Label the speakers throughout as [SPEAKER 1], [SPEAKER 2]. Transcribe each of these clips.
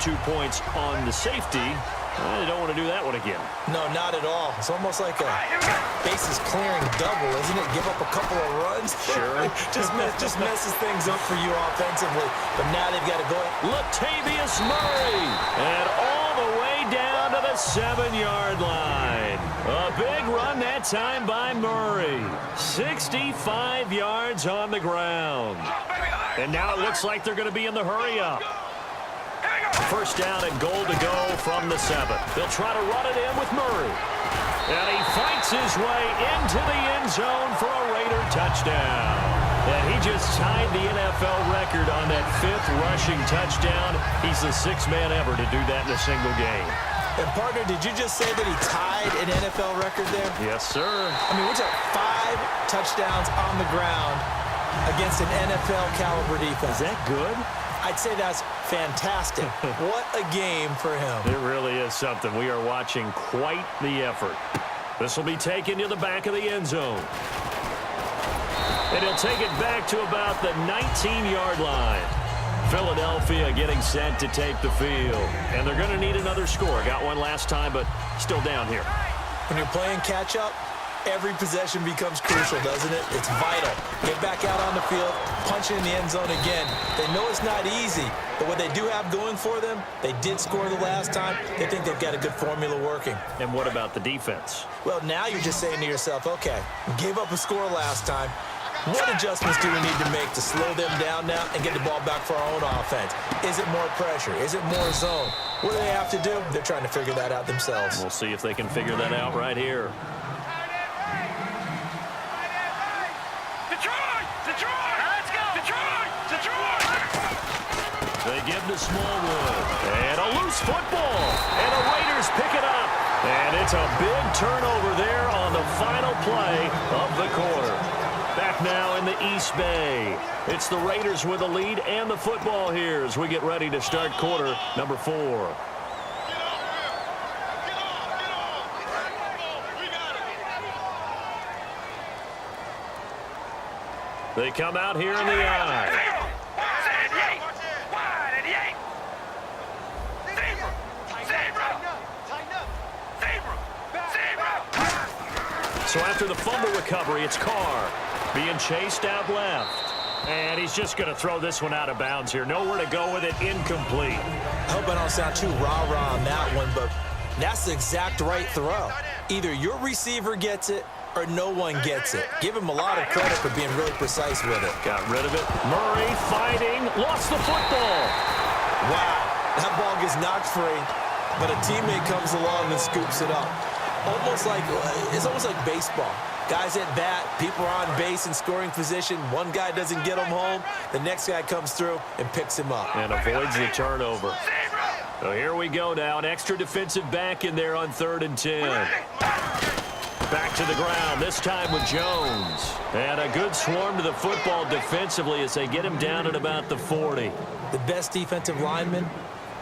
[SPEAKER 1] 2 points on the safety. They don't want to do that one again.
[SPEAKER 2] No, not at all. It's almost like a bases clearing double, isn't it? Give up a couple of runs.
[SPEAKER 1] Sure.
[SPEAKER 2] just messes things up for you offensively. But now they've got to go.
[SPEAKER 1] Latavius Murray. And all the way down to the 7-yard line. A big run that time by Murray. 65 yards on the ground. And now it looks like they're going to be in the hurry-up. First down and goal to go from the 7. They'll try to run it in with Murray. And he fights his way into the end zone for a Raider touchdown. And he just tied the NFL record on that 5th rushing touchdown. He's the 6th man ever to do that in a single game.
[SPEAKER 2] And, partner, did you just say that he tied an NFL record there?
[SPEAKER 1] Yes, sir.
[SPEAKER 2] I mean, we're talking 5 touchdowns on the ground against an NFL-caliber defense.
[SPEAKER 1] Is that good?
[SPEAKER 2] I'd say that's fantastic. What a game for him.
[SPEAKER 1] It really is something. We are watching quite the effort. This will be taken to the back of the end zone. And he'll take it back to about the 19-yard line. Philadelphia getting set to take the field. And they're going to need another score. Got one last time, but still down here.
[SPEAKER 2] When you're playing catch-up, every possession becomes crucial, doesn't it? It's vital. Get back out on the field, punch it in the end zone again. They know it's not easy, but what they do have going for them, they did score the last time. They think they've got a good formula working.
[SPEAKER 1] And what about the defense?
[SPEAKER 2] Well, now you're just saying to yourself, okay, we gave up a score last time. What adjustments do we need to make to slow them down now and get the ball back for our own offense? Is it more pressure? Is it more zone? What do they have to do? They're trying to figure that out themselves.
[SPEAKER 1] We'll see if they can figure that out right here. They give to Smallwood. And a loose football. And the Raiders pick it up. And it's a big turnover there on the final play of the quarter. Back now in the East Bay. It's the Raiders with the lead and the football here as we get ready to start quarter number 4. They come out here in the eye. So after the fumble recovery, it's Carr being chased out left. And he's just going to throw this one out of bounds here. Nowhere to go with it. Incomplete.
[SPEAKER 2] I hope I don't sound too rah-rah on that one, but that's the exact right throw. Either your receiver gets it or no one gets it. Give him a lot of credit for being really precise with it.
[SPEAKER 1] Got rid of it. Murray fighting. Lost the football.
[SPEAKER 2] Wow. That ball gets knocked free, but a teammate comes along and scoops it up. It's almost like baseball. Guys at bat, people are on base in scoring position. One guy doesn't get him home. The next guy comes through and picks him up.
[SPEAKER 1] And avoids the turnover. So here we go now. An extra defensive back in there on 3rd and 10. Back to the ground, this time with Jones. And a good swarm to the football defensively as they get him down at about the 40.
[SPEAKER 2] The best defensive linemen,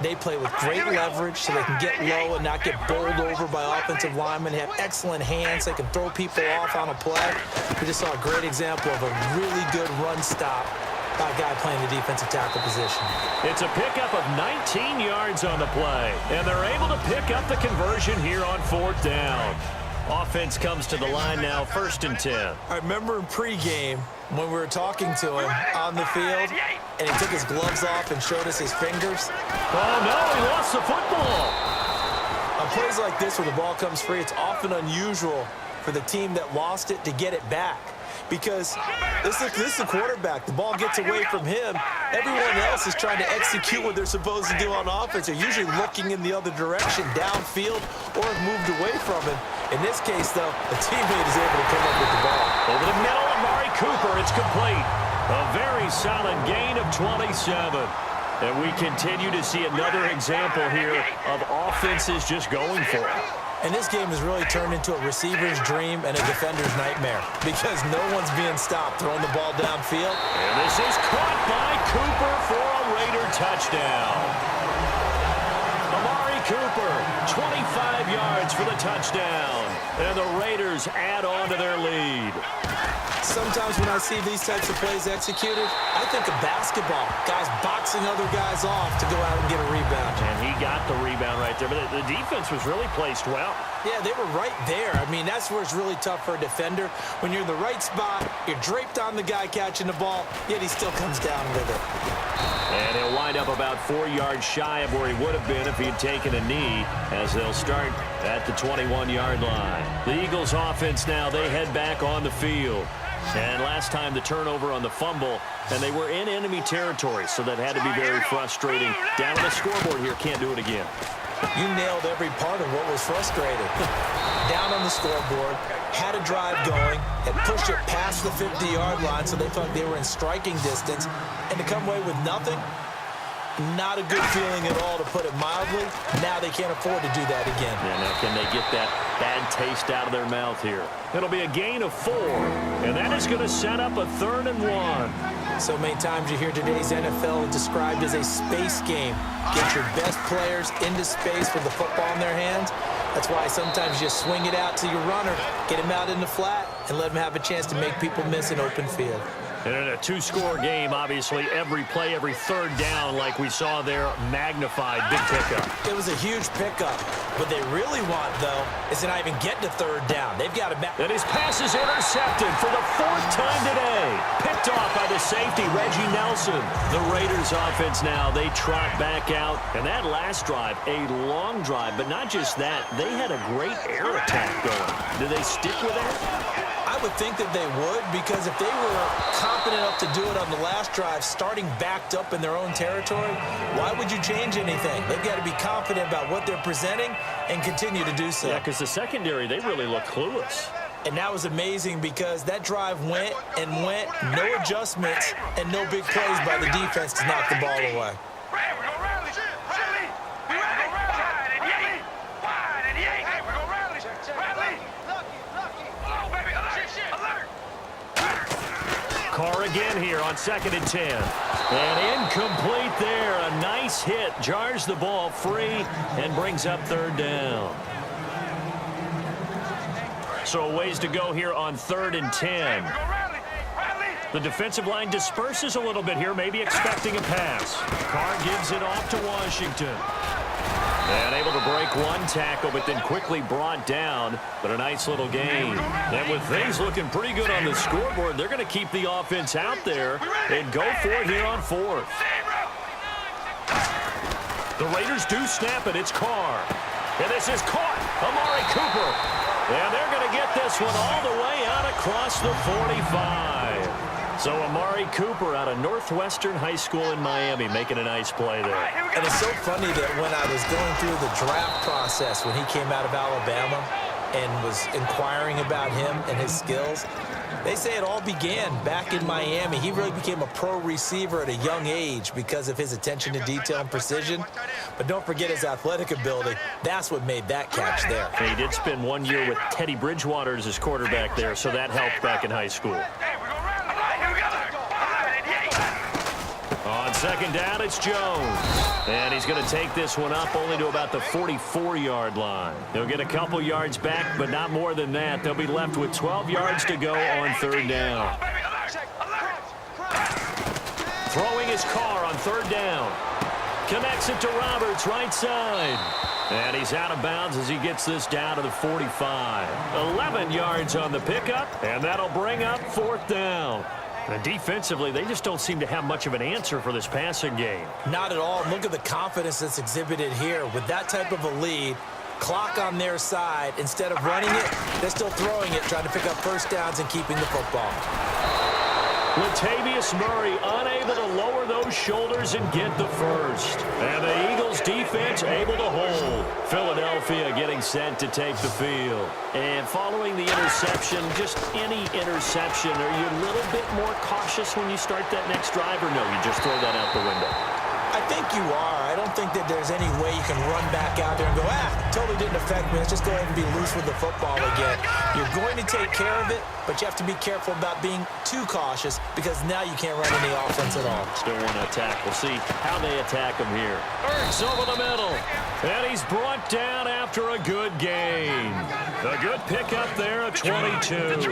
[SPEAKER 2] they play with great leverage so they can get low and not get bowled over by offensive linemen. They have excellent hands. They can throw people off on a play. We just saw a great example of a really good run stop by a guy playing the defensive tackle position.
[SPEAKER 1] It's a pickup of 19 yards on the play, and they're able to pick up the conversion here on 4th down. Offense comes to the line now, 1st and 10.
[SPEAKER 2] I remember in pregame when we were talking to him on the field, and he took his gloves off and showed us his fingers.
[SPEAKER 1] Oh, no, he lost the football.
[SPEAKER 2] On plays like this where the ball comes free, it's often unusual for the team that lost it to get it back. Because this is the quarterback. The ball gets away from him. Everyone else is trying to execute what they're supposed to do on offense. They're usually looking in the other direction, downfield, or have moved away from him. In this case, though, the teammate is able to come up with the ball.
[SPEAKER 1] Over the middle of Amari Cooper, it's complete. A very solid gain of 27. And we continue to see another example here of offenses just going for it.
[SPEAKER 2] And this game has really turned into a receiver's dream and a defender's nightmare because no one's being stopped throwing the ball downfield.
[SPEAKER 1] And this is caught by Cooper for a Raider touchdown. Amari Cooper, 25 yards for the touchdown. And the Raiders add on to their lead.
[SPEAKER 2] Sometimes when I see these types of plays executed, I think of basketball. Guys boxing other guys off to go out and get a rebound.
[SPEAKER 1] And there, but the defense was really placed well.
[SPEAKER 2] Yeah, they were right there. I mean, that's where it's really tough for a defender. When you're in the right spot, you're draped on the guy catching the ball, yet he still comes down with it.
[SPEAKER 1] And he'll wind up about 4 yards shy of where he would have been if he had taken a knee, as they'll start at the 21-yard line. The Eagles offense now, they head back on the field. And last time the turnover on the fumble, and they were in enemy territory, so that had to be very frustrating. Down on the scoreboard here, can't do it again.
[SPEAKER 2] You nailed every part of what was frustrating. Down on the scoreboard, had a drive going, had pushed it past the 50-yard line, so they thought they were in striking distance, and to come away with nothing, not a good feeling at all, to put it mildly. Now they can't afford to do that again.
[SPEAKER 1] Yeah, now can they get that bad taste out of their mouth here? It'll be a gain of 4, and that is going to set up a 3rd and 1.
[SPEAKER 2] So many times you hear today's NFL described as a space game. Get your best players into space with the football in their hands. That's why sometimes you just swing it out to your runner, get him out in the flat, and let him have a chance to make people miss an open field.
[SPEAKER 1] And in a 2-score game, obviously, every play, every 3rd down, like we saw there, magnified. Big pickup.
[SPEAKER 2] It was a huge pickup. What they really want, though, is to not even get to 3rd down. They've got to back.
[SPEAKER 1] And his pass is intercepted for the 4th time today. Picked off by the safety, Reggie Nelson. The Raiders offense now, they trot back out. And that last drive, a long drive, but not just that. They had a great air attack going. Do they stick with that?
[SPEAKER 2] I would think that they would, because if they were confident enough to do it on the last drive, starting backed up in their own territory, why would you change anything? They've got to be confident about what they're presenting and continue to do so.
[SPEAKER 1] Yeah, because the secondary, they really look clueless.
[SPEAKER 2] And that was amazing, because that drive went and went, no adjustments, and no big plays by the defense to knock the ball away.
[SPEAKER 1] Carr again here on 2nd and 10. And incomplete there. A nice hit. Jars the ball free and brings up 3rd down. So a ways to go here on 3rd and 10. The defensive line disperses a little bit here, maybe expecting a pass. Carr gives it off to Washington. And able to break one tackle, but then quickly brought down. But a nice little gain. And with things looking pretty good on the scoreboard, they're going to keep the offense out there and go for it here on 4th. The Raiders do snap it. It's Carr. And this is caught. Amari Cooper. And they're going to get this one all the way out across the 45. So Amari Cooper out of Northwestern High School in Miami making a nice play there.
[SPEAKER 2] And it's so funny that when I was going through the draft process when he came out of Alabama and was inquiring about him and his skills, they say it all began back in Miami. He really became a pro receiver at a young age because of his attention to detail and precision. But don't forget his athletic ability. That's what made that catch there.
[SPEAKER 1] And he did spend 1 year with Teddy Bridgewater as his quarterback there, so that helped back in high school. On 2nd down, it's Jones. And he's going to take this one up only to about the 44-yard line. He'll get a couple yards back, but not more than that. They'll be left with 12 yards to go on 3rd down. Throwing his Carr on 3rd down. Connects it to Roberts, right side. And he's out of bounds as he gets this down to the 45. 11 yards on the pickup, and that'll bring up 4th down. And defensively, they just don't seem to have much of an answer for this passing game.
[SPEAKER 2] Not at all. Look at the confidence that's exhibited here. With that type of a lead, clock on their side, instead of running it, they're still throwing it, trying to pick up 1st downs and keeping the football.
[SPEAKER 1] Latavius Murray unable to lower those shoulders and get the 1st. And the Eagles defense able to hold. Philadelphia getting set to take the field. And following the interception, just any interception, are you a little bit more cautious when you start that next drive, or no, you just throw that out the window?
[SPEAKER 2] I think you are. I don't think that there's any way you can run back out there and go, totally didn't affect me. Let's just go ahead and be loose with the football again. You're going to take care of it, but you have to be careful about being too cautious, because now you can't run any offense at all.
[SPEAKER 1] Still want to attack. We'll see how they attack him here. Ertz over the middle. And he's brought down after a good gain. A good pickup there at 22.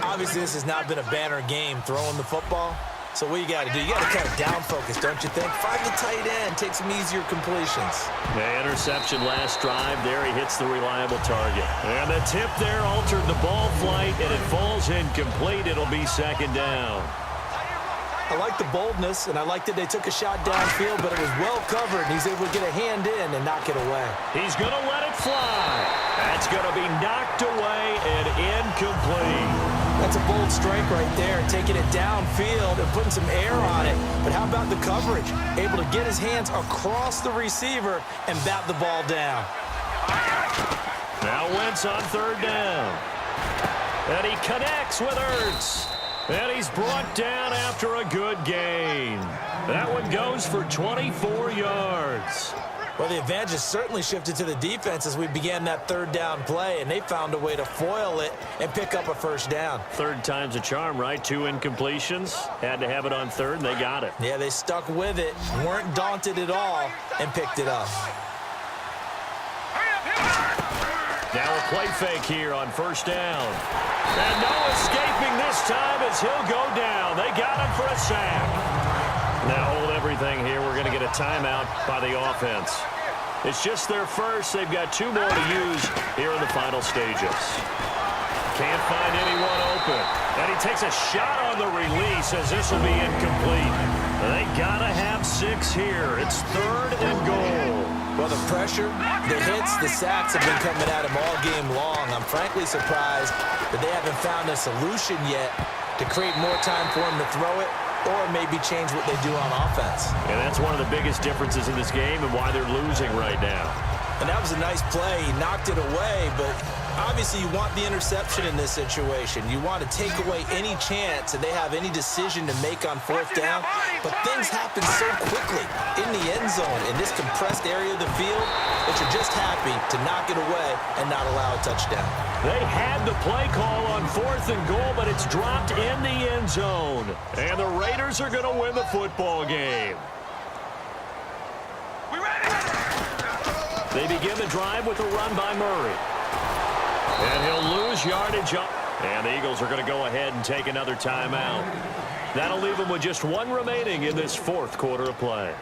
[SPEAKER 2] Obviously, this has not been a banner game throwing the football. So what you got to do? You got to kind of down focus, don't you think? Find the tight end. Take some easier completions.
[SPEAKER 1] The interception last drive. There he hits the reliable target. And the tip there altered the ball flight, and it falls incomplete. It'll be second down.
[SPEAKER 2] I like the boldness, and I like that they took a shot downfield, but it was well covered, and he's able to get a hand in and knock it away.
[SPEAKER 1] He's going to let it fly. That's going to be knocked away and incomplete.
[SPEAKER 2] That's a bold strike right there, taking it downfield and putting some air on it. But how about the coverage? Able to get his hands across the receiver and bat the ball down.
[SPEAKER 1] Now Wentz on third down. And he connects with Ertz. And he's brought down after a good gain. That one goes for 24 yards.
[SPEAKER 2] Well, the advantage has certainly shifted to the defense as we began that third down play, and they found a way to foil it and pick up a first down.
[SPEAKER 1] Third time's a charm, right? 2 incompletions. Had to have it on third, and they got it.
[SPEAKER 2] Yeah, they stuck with it, weren't daunted at all, and picked it up.
[SPEAKER 1] Now a play fake here on first down. And no escaping this time as he'll go down. They got him for a sack. Now hold everything here. We're going to get a timeout by the offense. It's just their first. They've got 2 more to use here in the final stages. Can't find anyone open. And he takes a shot on the release as this will be incomplete. They got to have 6 here. It's third and goal.
[SPEAKER 2] Well, the pressure, the hits, the sacks have been coming at him all game long. I'm frankly surprised that they haven't found a solution yet to create more time for him to throw it, or maybe change what they do on offense.
[SPEAKER 1] And that's one of the biggest differences in this game and why they're losing right now.
[SPEAKER 2] And that was a nice play. He knocked it away, but obviously you want the interception in this situation. You want to take away any chance that they have any decision to make on fourth down. But things happen so quickly in the end zone in this compressed area of the field that you're just happy to knock it away and not allow a touchdown.
[SPEAKER 1] They had the play call on fourth and goal, but it's dropped in the end zone. And the Raiders are going to win the football game. They begin the drive with a run by Murray. And he'll lose yardage up. And the Eagles are going to go ahead and take another timeout. That'll leave them with just 1 remaining in this fourth quarter of play.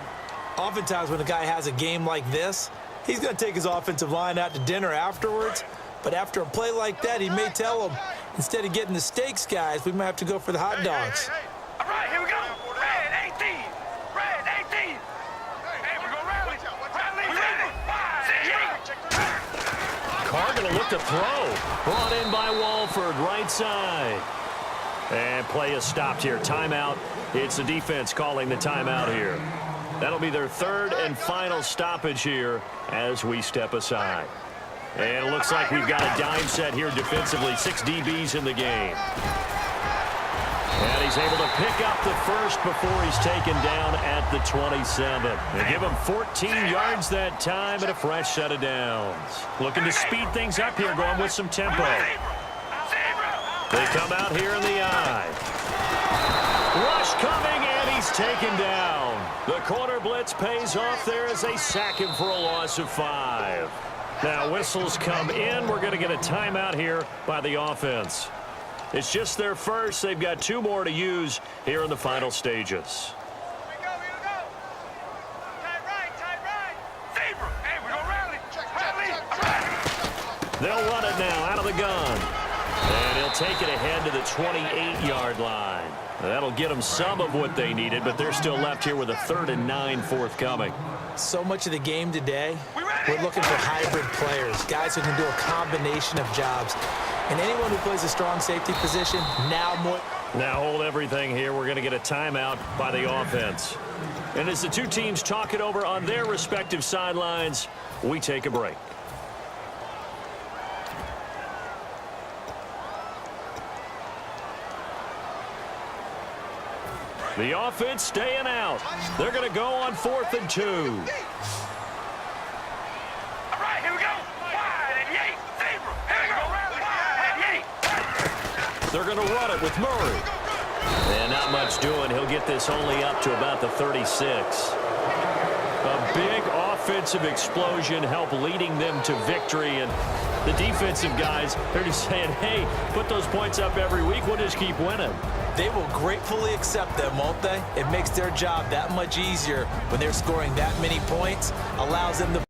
[SPEAKER 2] Oftentimes when a guy has a game like this, he's going to take his offensive line out to dinner afterwards. But after a play like that, he may tell them, instead of getting the steaks, guys, we might have to go for the hot dogs.
[SPEAKER 3] All right, here we go. Red 18. Red 18. Hey, we're going to rally.
[SPEAKER 1] Carr going to look to throw. Brought in by Walford, right side. And play is stopped here. Timeout. It's the defense calling the timeout here. That'll be their third and final stoppage here as we step aside. And it looks like we've got a dime set here defensively. 6 DBs in the game. And he's able to pick up the first before he's taken down at the 27. They give him 14 yards that time and a fresh set of downs. Looking to speed things up here, going with some tempo. They come out here in the eye. Rush coming, and he's taken down. The corner blitz pays off there as they sack him for a loss of 5. Now whistles come in. We're going to get a timeout here by the offense. It's just their first. They've got 2 more to use here in the final stages.
[SPEAKER 3] Here we go. Tight right. Zebra. Hey, we're going to rally.
[SPEAKER 1] They'll run it now out of the gun. And he'll take it ahead to the 28-yard line. That'll get them some of what they needed, but they're still left here with a 3rd and 9 forthcoming.
[SPEAKER 2] So much of the game today, we're looking for hybrid players, guys who can do a combination of jobs. And anyone who plays a strong safety position, now more.
[SPEAKER 1] Now hold everything here. We're going to get a timeout by the offense. And as the 2 teams talk it over on their respective sidelines, we take a break. The offense staying out. They're going to go on 4th and 2.
[SPEAKER 3] All right, here we go. Wide and Yates. Zebra. Here we go. Wide and Yates.
[SPEAKER 1] They're going to run it with Murray. And not much doing. He'll get this only up to about the 36. A big offensive explosion help leading them to victory. And the defensive guys, they're just saying, hey, put those points up every week. We'll just keep winning.
[SPEAKER 2] They will gratefully accept them, won't they? It makes their job that much easier when they're scoring that many points, allows them to